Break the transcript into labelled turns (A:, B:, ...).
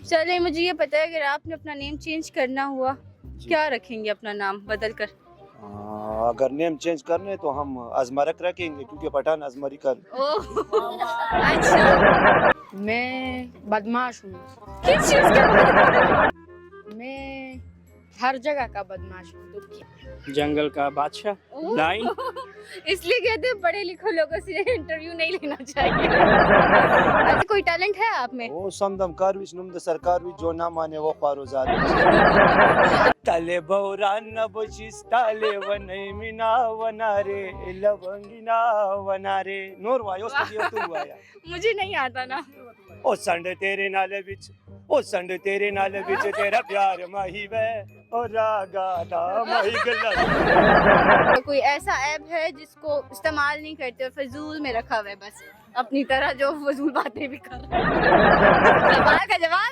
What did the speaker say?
A: चलिए मुझे ये पता है, अगर आपने अपना नेम चेंज करना हुआ क्या रखेंगे अपना नाम बदल कर?
B: अगर नेम चेंज करने तो हम अजमरक रखेंगे, क्योंकि पठान अजमरी कर।
A: ओह अच्छा,
C: मैं बदमाश हूँ।
A: किस चीज का?
C: मैं हर जगह का बदमाश हूँ। तो
D: जंगल का बादशाह लाइन।
A: इसलिए कहते हैं बड़े लिखो लोगों से इंटरव्यू नहीं लेना चाहिए। ऐसे कोई टैलेंट है आप में?
B: ओ समदम कारविश नुम सरकार जो ना माने वो ख्वारोजाद तले बौरान न बचिस ताले वनई मिना वनारे लवंगिना वनारे नोर वायो स्टूडियो तू आया
A: मुझे नहीं आता ना।
B: ओ संड तेरे नाले बिच, ओ संड तेरे नाले बिच तेरा प्यार माही वे ओ रागा ना माही गल्ला।
A: तो कोई ऐसा ऐप है जिसको इस्तेमाल नहीं करते और फजूल में रखा हुआ है, बस अपनी तरह जो फजूल बातें भी कर रहे हैं? सवाल का जवाब